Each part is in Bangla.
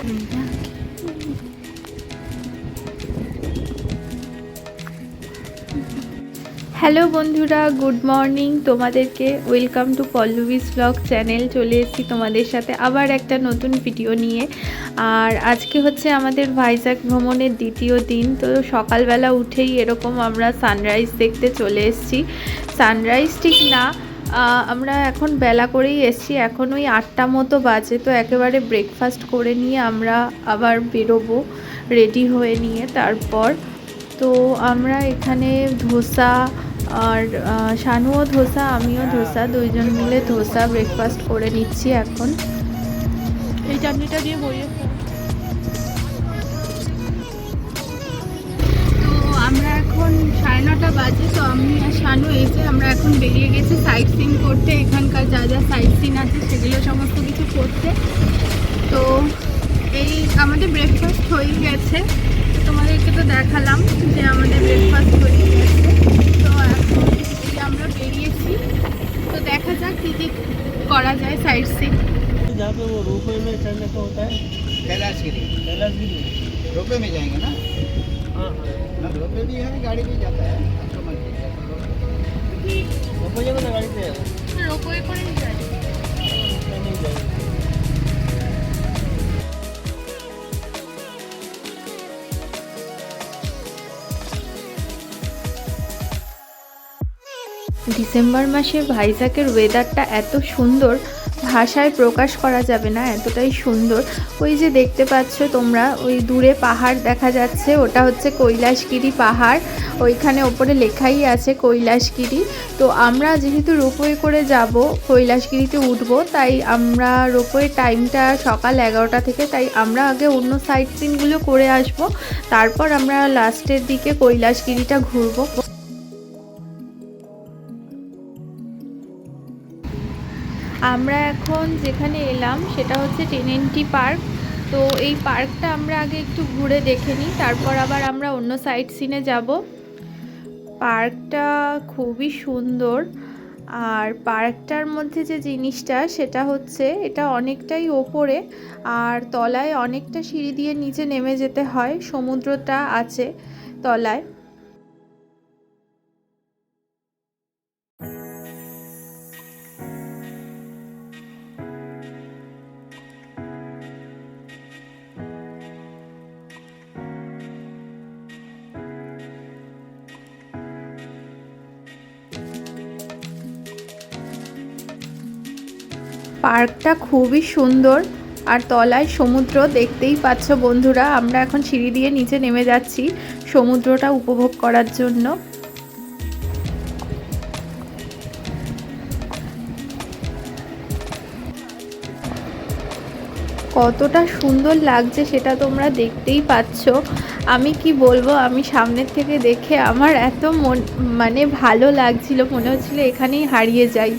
হ্যালো বন্ধুরা, গুড মর্নিং তোমাদেরকে। Welcome to Pallavi's blog channel. চলে এসেছি তোমাদের সাথে আবার একটা নতুন ভিডিও নিয়ে। আর আজকে হচ্ছে আমাদের ভাইজ্যাক ভ্রমণের দ্বিতীয় দিন। তো সকালবেলা উঠেই এরকম আমরা সানরাইজ দেখতে চলে এসেছি। সানরাইজ ঠিক না, আমরা এখন বেলা করেই এসেছি। এখন ওই 8টা মতো বাজে। তো একেবারে ব্রেকফাস্ট করে নিয়ে আমরা আবার বেরোবো রেডি হয়ে নিয়ে। তারপর তো আমরা এখানে ধোসা আর শানুও ধোসা, আমিও ধোসা, দুইজন মিলে ধোসা ব্রেকফাস্ট করে নিচ্ছি এখন। এই চাটনিটা দিয়ে বইয়ে তো আমরা এখন 9:30 বাজে। তো আমি আর শানু এই যে আমরা এখন বেরিয়ে গেছি সাইট সিন করতে। এখানকার যা যা সাইট সিন আছে সেগুলো সমস্ত কিছু করতে। তো এই আমাদের ব্রেকফাস্ট হয়ে গেছে, তোমাদেরকে তো দেখালাম যে আমাদের ব্রেকফাস্ট হয়ে গেছে। তো এখন এই আমরা বেরিয়েছি। তো দেখা যাক কী কী করা যায় সাইট সিন। जहाँ पे वो रोपवे में चढ़ने का होता है, कैलाशगिरी कैलाशगिरी। रोपवे में जाएंगे ना। हाँ हाँ, रोपवे भी है, गाड़ी भी जाता है। आपको मर्जी है। रोपवे जाएगा ना गाड़ी से जाएगा? রোপওয়ে করে নিয়ে যাই। नहीं जाएगा। ডিসেম্বর মাসে ভাইজ্যাকের ওয়েদারটা এত সুন্দর, ভাষায় প্রকাশ করা যাবে না, এতটাই সুন্দর। ওই যে দেখতে পাচ্ছ তোমরা, ওই দূরে পাহাড় দেখা যাচ্ছে, ওটা হচ্ছে কৈলাসগিরি পাহাড়। ওইখানে ওপরে লেখাই আছে কৈলাসগিরি। তো আমরা যেহেতু রোপওয়ে করে যাব, কৈলাসগিরিতে উঠব, তাই আমরা রোপওয়ে টাইমটা সকাল 11টা থেকে, তাই আমরা আগে অন্য সাইট সিনগুলো করে আসব, তারপর আমরা লাস্টের দিকে কৈলাসগিরিটা ঘুরবো। আমরা এখন যেখানে এলাম সেটা হচ্ছে টেনেন্টি পার্ক। তো এই পার্কটা আমরা আগে একটু ঘুরে দেখে নিই, তারপর আবার আমরা অন্য সাইট সিনে যাব। পার্কটা খুবই সুন্দর। আর পার্কটার মধ্যে যে জিনিসটা সেটা হচ্ছে, এটা অনেকটাই ওপরে, আর তলায় অনেকটা সিঁড়ি দিয়ে নিচে নেমে যেতে হয়। সমুদ্রটা আছে তলায়। পার্কটা খুবই সুন্দর, আর তলায় সমুদ্র দেখতেই পাচ্ছ বন্ধুরা। আমরা এখন সিঁড়ি দিয়ে নিচে নেমে যাচ্ছি সমুদ্রটা উপভোগ করার জন্য। কতটা সুন্দর লাগছে সেটা তোমরা দেখতেই পাচ্ছ। আমি কি বলবো, আমি সামনের থেকে দেখে আমার এত মানে ভালো লাগছিল, মনে হচ্ছিল এখানেই হারিয়ে যাই।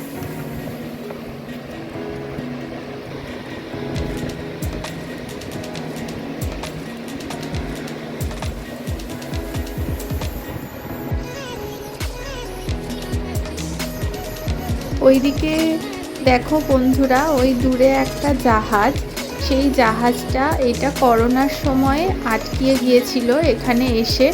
ওইদিকে দেখো বন্ধুরা, ওই দূরে একটা জাহাজ। সেই জাহাজটা, এটা করোনার সময় আটকিয়ে গিয়েছিল এখানে এসে।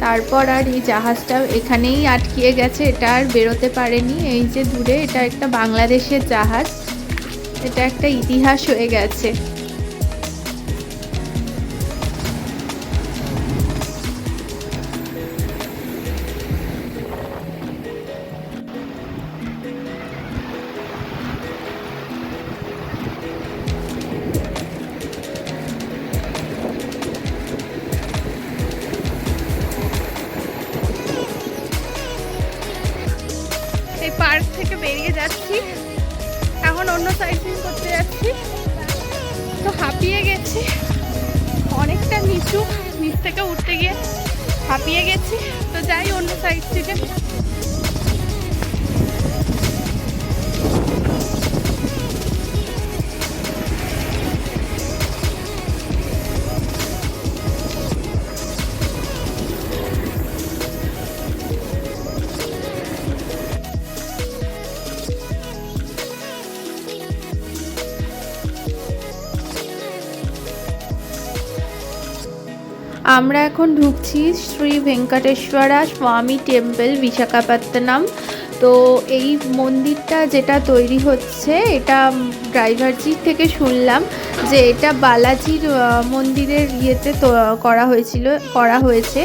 তারপর আর এই জাহাজটা এখানেই আটকিয়ে গেছে, এটা আর বেরোতে পারেনি। এই যে দূরে, এটা একটা বাংলাদেশের জাহাজ। এটা একটা ইতিহাস হয়ে গেছে। এই পার্ক থেকে বেরিয়ে যাচ্ছি, এখন অন্য সাইড সিন করতে যাচ্ছি। তো হাঁপিয়ে গেছি, অনেকটা নিচু, নিচ থেকে উঠতে গিয়ে হাঁপিয়ে গেছি। তো যাই অন্য সাইড সিনে। আমরা এখন ঢুকছি শ্রী ভেঙ্কটেশ্বরা স্বামী টেম্পল বিশাখাপত্তনম। তো এই মন্দিরটা যেটা তৈরি হচ্ছে, এটা ড্রাইভারজির থেকে শুনলাম যে এটা বালাজির মন্দিরের ইয়েতে করা হয়েছে,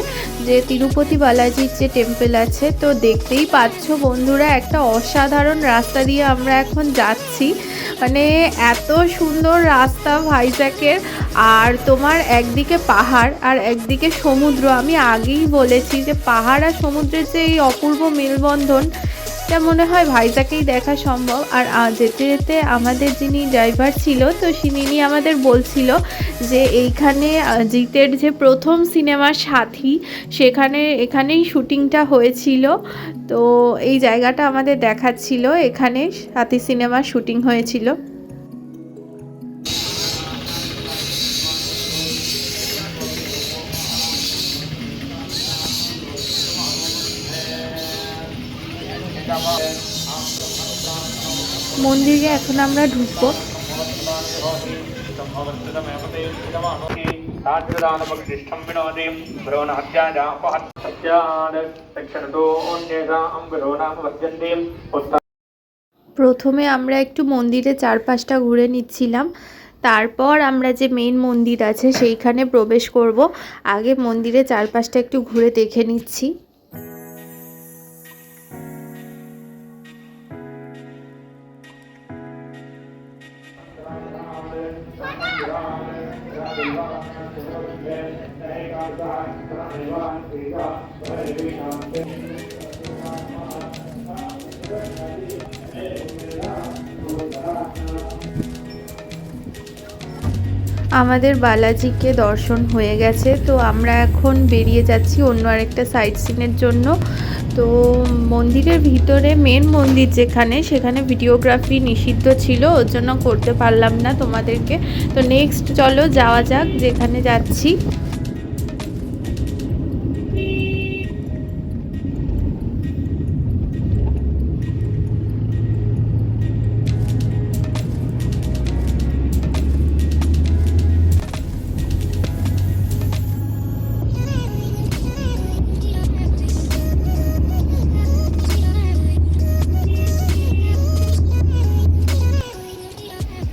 যে তিরুপতি বালাজির যে টেম্পল আছে। তো দেখতেই পাচ্ছ বন্ধুরা, একটা অসাধারণ রাস্তা দিয়ে আমরা এখন যাচ্ছি। মানে এত সুন্দর রাস্তা ভাইজ্যাকের, আর তোমার একদিকে পাহাড় আর একদিকে সমুদ্র। আমি আগেই বলেছি যে পাহাড় আর সমুদ্রের যে এই অপূর্ব মেলবন্ধন, এটা মনে হয় ভাইজ্যাকেই দেখা সম্ভব। আর যেতে যেতে আমাদের যিনি ড্রাইভার ছিল, তো তিনি আমাদের বলছিল যে এইখানে জিতের যে প্রথম সিনেমা সাথী, এখানেই শুটিংটা হয়েছিল। তো এই জায়গাটা আমাদের দেখাচ্ছিল, এখানে সাথী সিনেমার শুটিং হয়েছিল। মন্দিরে এখন আমরা ঢুকবো। প্রথমে আমরা একটু মন্দিরে চারপাশটা ঘুরে নিচ্ছিলাম, তারপর আমরা যে মেইন মন্দির আছে সেইখানে প্রবেশ করব। আগে মন্দিরে চারপাশটা একটু ঘুরে দেখে নিচ্ছি। আমাদের বালাজিকে দর্শন হয়ে গেছে, তো আমরা এখন বেরিয়ে যাচ্ছি অন্য আরেকটা সাইট সিনের জন্য। তো মন্দিরের ভিতরে মেন মন্দির যেখানে, সেখানে ভিডিওগ্রাফি নিষিদ্ধ ছিল, ওর জন্য করতে পারলাম না তোমাদেরকে। তো নেক্সট চলো যাওয়া যাক যেখানে যাচ্ছি।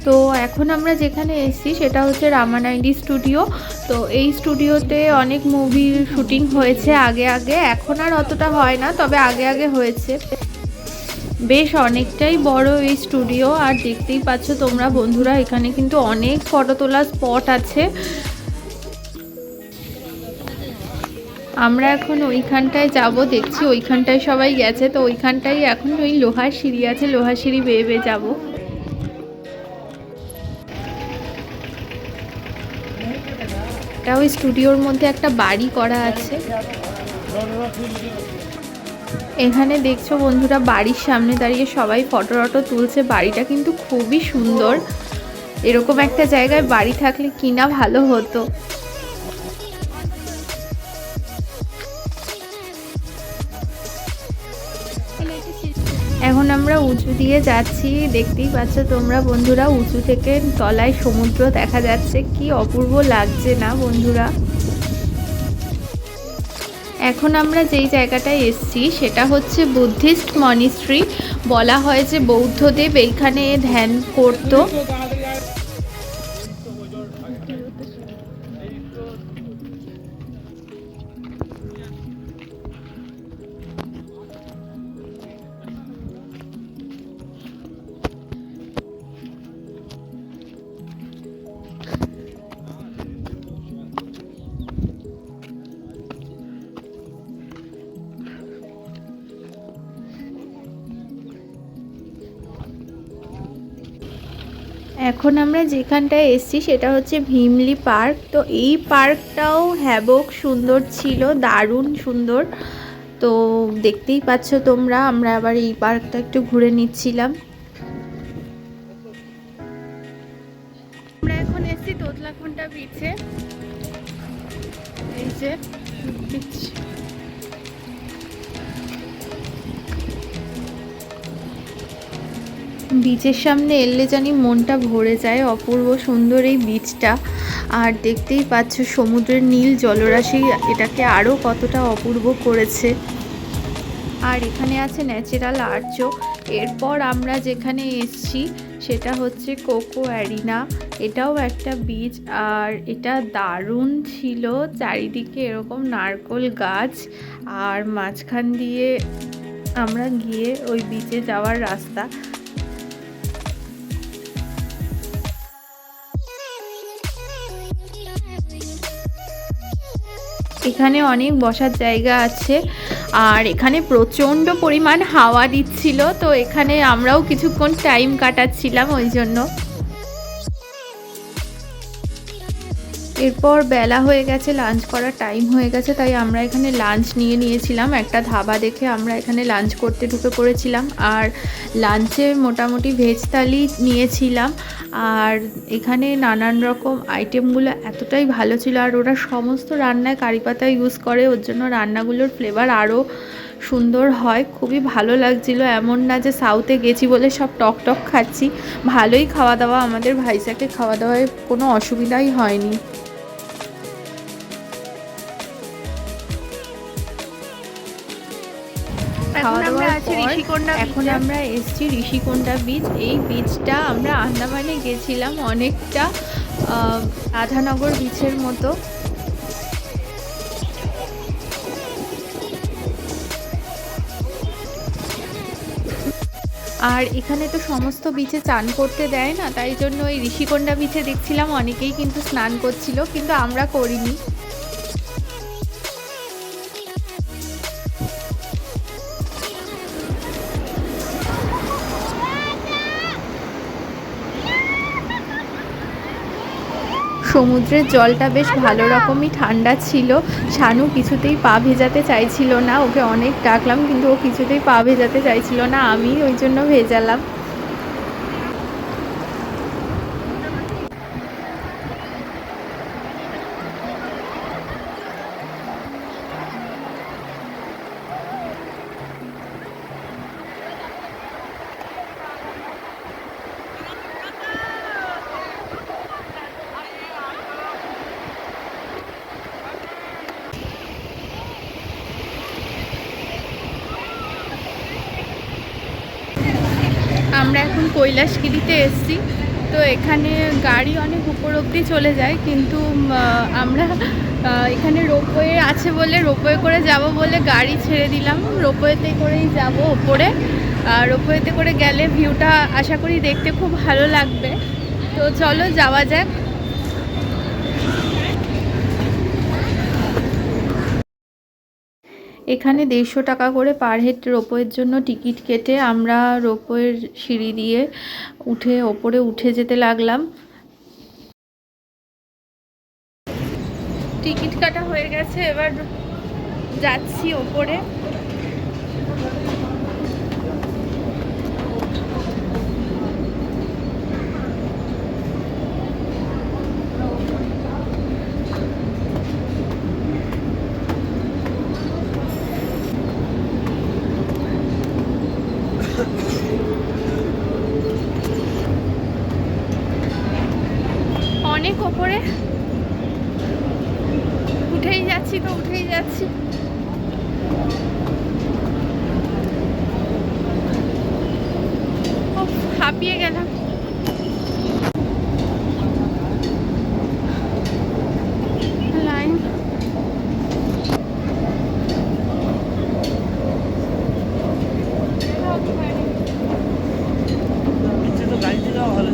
তো এখন আমরা যেখানে এসেছি সেটা হচ্ছে রামানাইডি স্টুডিও। তো এই স্টুডিওতে অনেক মুভির শুটিং হয়েছে আগে, এখন আর অতটা হয় না, তবে আগে হয়েছে। বেশ অনেকটাই বড় এই স্টুডিও, আর দেখতেই পাচ্ছ তোমরা বন্ধুরা, এখানে কিন্তু অনেক ফটো তোলার স্পট আছে। আমরা এখন ওইখানটায় যাব, দেখছি ওইখানটায় সবাই গেছে, তো ওইখানটায় এখন ওই লোহার সিঁড়ি আছে, লোহার সিঁড়ি বেয়ে বেয়ে যাবো। এটা ওই স্টুডিওর মধ্যে একটা বাড়ি করা আছে। এখানে দেখছো বন্ধুরা, বাড়ির সামনে দাঁড়িয়ে সবাই ফটো তুলছে। বাড়িটা কিন্তু খুবই সুন্দর, এরকম একটা জায়গায় বাড়ি থাকলে কিনা ভালো হতো। এখন আমরা উঁচু দিয়ে যাচ্ছি, দেখতেই পাচ্ছ তোমরা বন্ধুরা, উঁচু থেকে তলায় সমুদ্র দেখা যাচ্ছে, কি অপূর্ব লাগছে না বন্ধুরা। এখন আমরা যেই জায়গাটায় এসছি সেটা হচ্ছে বুদ্ধিস্ট মনিস্ট্রি। বলা হয় যে বৌদ্ধদেব এইখানে ধ্যান করতো। এখন আমরা যেখানটায় এসছি সেটা হচ্ছে ভীমলি পার্ক। তো এই পার্কটাও হ্যাবক সুন্দর ছিল, দারুণ সুন্দর। তো দেখতেই পাচ্ছ তোমরা, আমরা আবার এই পার্কটা একটু ঘুরে নিচ্ছিলাম। আমরা এখন এসছি তোতলাখুন্টা বিচে। এই যে বিচ, বিচের সামনে এলে জানি মনটা ভরে যায়। অপূর্ব সুন্দর এই বিচটা, আর দেখতেই পাচ্ছ সমুদ্রের নীল জলরাশি এটাকে আরও কতটা অপূর্ব করেছে। আর এখানে আছে ন্যাচারাল আর্চও। এরপর আমরা যেখানে এসছি সেটা হচ্ছে কোকো অ্যারিনা। এটাও একটা বিচ, আর এটা দারুণ ছিল। চারিদিকে এরকম নারকেল গাছ, আর মাঝখান দিয়ে আমরা গিয়ে ওই বিচে যাওয়ার রাস্তা। এখানে অনেক বসার জায়গা আছে, আর এখানে প্রচণ্ড পরিমাণ হাওয়া দিচ্ছিল, তো এখানে আমরাও কিছুক্ষণ টাইম কাটাচ্ছিলাম ওই জন্য। এরপর বেলা হয়ে গেছে, লাঞ্চ করার টাইম হয়ে গেছে, তাই আমরা এখানে লাঞ্চ নিয়েছিলাম। একটা ধাবা দেখে আমরা এখানে লাঞ্চ করতে ঢুকে পড়েছিলাম। আর লাঞ্চে মোটামুটি ভেজ থালি নিয়েছিলাম। আর এখানে নানান রকম আইটেমগুলো এতটাই ভালো ছিল, আর ওরা সমস্ত রান্নায় কারি পাতা ইউজ করে, ওর জন্য রান্নাগুলোর ফ্লেভার আরও সুন্দর হয়। খুবই ভালো লাগছিল। এমন না যে সাউথে গেছি বলে সব টক টক খাচ্ছি, ভালোই খাওয়া দাওয়া। আমাদের ভাইসাকে খাওয়া দাওয়ায় কোনো অসুবিধাই হয়নি। এখন আমরা এসছি ঋষিকোন্ডা বিচ। এই বিচটা আমরা আন্দামানে গেছিলাম, অনেকটা রাধানগর বিচের মতো। আর এখানে তো সমস্ত বিচে চান করতে দেয় না, তাই জন্য ওই ঋষিকোন্ডা বিচে দেখছিলাম অনেকেই কিন্তু স্নান করছিল, কিন্তু আমরা করিনি। সমুদ্রের জলটা বেশ ভালো রকমই ঠান্ডা ছিল। শানু কিছুতেই পা ভেজাতে চাইছিল না, ওকে অনেক ডাকলাম কিন্তু ও কিছুতেই পা ভেজাতে চাইছিল না, আমি ওই জন্য ভেজালাম। আমরা এখন কৈলাসগিরিতে এসেছি, তো এখানে গাড়ি অনেক উপর অবধি চলে যায়, কিন্তু আমরা এখানে রোপওয়ে আছে বলে রোপওয়ে করে যাব বলে গাড়ি ছেড়ে দিলাম। রোপওয়েতে করেই যাব ওপরে। রোপওয়েতে করে গেলে ভিউটা আশা করি দেখতে খুব ভালো লাগবে, তো চলো যাওয়া যাক। এখানে 150 টাকা করে পার হেড রোপওয়ের জন্য টিকিট কেটে আমরা রোপওয়ের সিঁড়ি দিয়ে ওপরে উঠে যেতে লাগলাম। টিকিট কাটা হয়ে গেছে, এবার যাচ্ছি ওপরে। অনেক ওপরে উঠেই যাচ্ছি। হাঁপিয়ে গেলাম। লাইন ইচ্ছে তো গাড়িতে যাওয়া ভালো।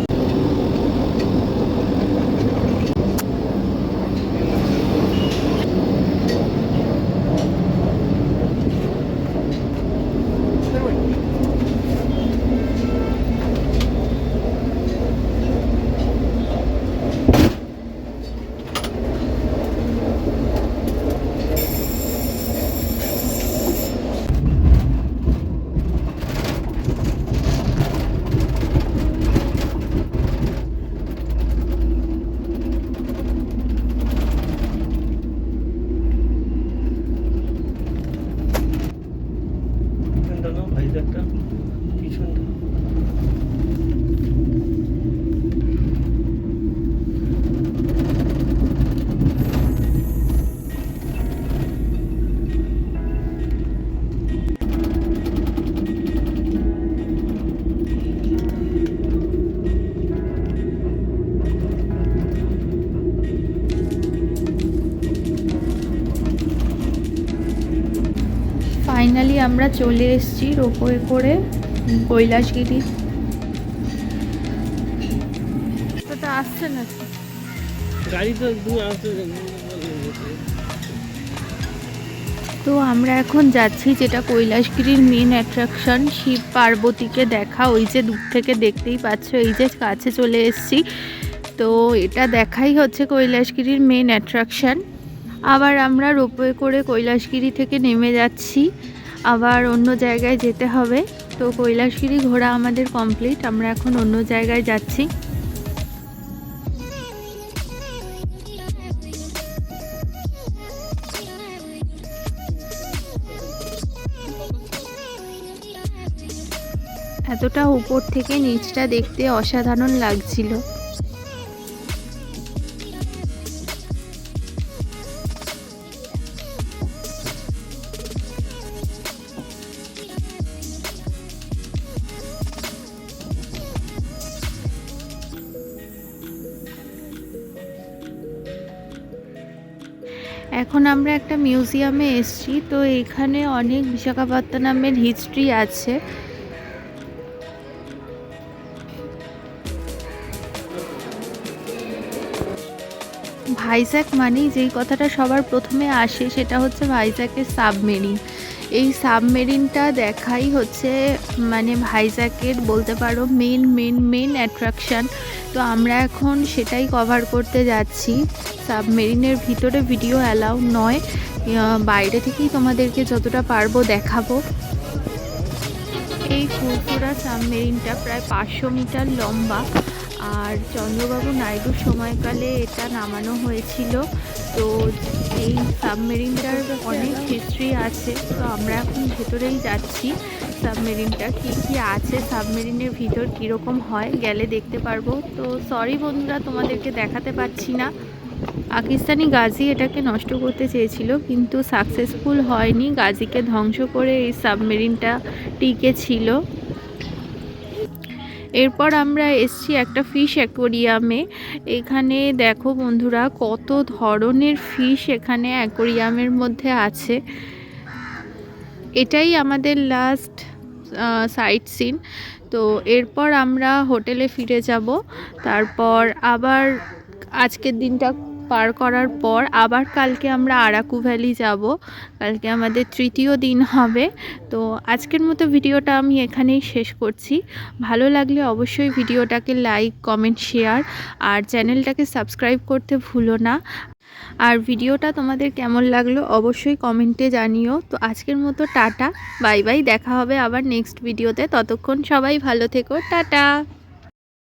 আমরা চলে এসেছি রোপওয়ে করে কৈলাসগিরি। তো আসছে না, গাড়ি তো দূর আসতে। তো আমরা এখন যাচ্ছি যেটা কৈলাসগিরির মেন অ্যাট্রাকশন, শিব পার্বতীকে দেখা। ওই যে দূর থেকে দেখতেই পাচ্ছ, এই যে কাছে চলে এসেছি। তো এটা দেখাই হচ্ছে কৈলাসগিরির মেন অ্যাট্রাকশন। আবার আমরা রোপওয়ে করে কৈলাসগিরি থেকে নেমে যাচ্ছি, আবার অন্য জায়গায় যেতে হবে। তো কৈলাসগিরি ঘোরা আমাদের কমপ্লিট, আমরা এখন অন্য জায়গায় যাচ্ছি। এতটা উপর থেকে নিচটা দেখতে অসাধারণ লাগছিল। এখন আমরা একটা মিউজিয়ামে এসেছি। তো এখানে অনেক বিশাখাপত্তনমের হিস্ট্রি আছে। ভাইজ্যাক মানেই যেই কথাটা সবার প্রথমে আসে সেটা হচ্ছে ভাইজ্যাকের সাবমেরিন। এই সাবমেরিনটা দেখাই হচ্ছে মানে ভাইজ্যাকের বলতে পারো মেন অ্যাট্রাকশান। তো আমরা এখন সেটাই কভার করতে যাচ্ছি। সাবমেরিনের ভিতরে ভিডিও অ্যালাউ নয়, বাইরে থেকেই তোমাদেরকে যতটা পারবো দেখাবো। এই ফুরফুরা সাবমেরিনটা প্রায় 500 মিটার লম্বা, আর চন্দ্রবাবু নাইডুর সময়কালে এটা নামানো হয়েছিল। তো এই সাবমেরিনটার অনেক হিস্ট্রি আছে। তো আমরা এখন ভেতরেই যাচ্ছি। সাবমেরিনটা কী কী আছে, সাবমেরিনের ভিতর কীরকম হয় গেলে দেখতে পারবো। তো সরি বন্ধুরা, তোমাদেরকে দেখাতে পাচ্ছি না। পাকিস্তানি গাজি এটাকে নষ্ট করতে চেয়েছিল, কিন্তু সাকসেসফুল হয়নি। গাজিকে ধ্বংস করে এই সাবমেরিনটা টিকে ছিল। এরপর আমরা এসছি একটা ফিশ অ্যাকোরিয়ামে। এখানে দেখো বন্ধুরা কত ধরনের ফিশ এখানে অ্যাকোরিয়ামের মধ্যে আছে। এটাই আমাদের লাস্ট সাইট সিন। তো এরপর আমরা হোটেলে ফিরে যাব। তারপর আবার আজকের দিনটা পার করার পর আবার কালকে আমরা আরাকু ভ্যালি যাব। কালকে আমাদের তৃতীয় দিন হবে। তো আজকের মতো ভিডিওটা আমি এখানেই শেষ করছি। ভালো লাগলে অবশ্যই ভিডিওটাকে লাইক, কমেন্ট, শেয়ার আর চ্যানেলটাকে সাবস্ক্রাইব করতে ভুলো না। আর ভিডিওটা তোমাদের কেমন লাগলো অবশ্যই কমেন্টে জানিও। তো আজকের মতো টাটা, বাই বাই। দেখা হবে আবার নেক্সট ভিডিওতে। ততক্ষণ সবাই ভালো থেকো, টাটা।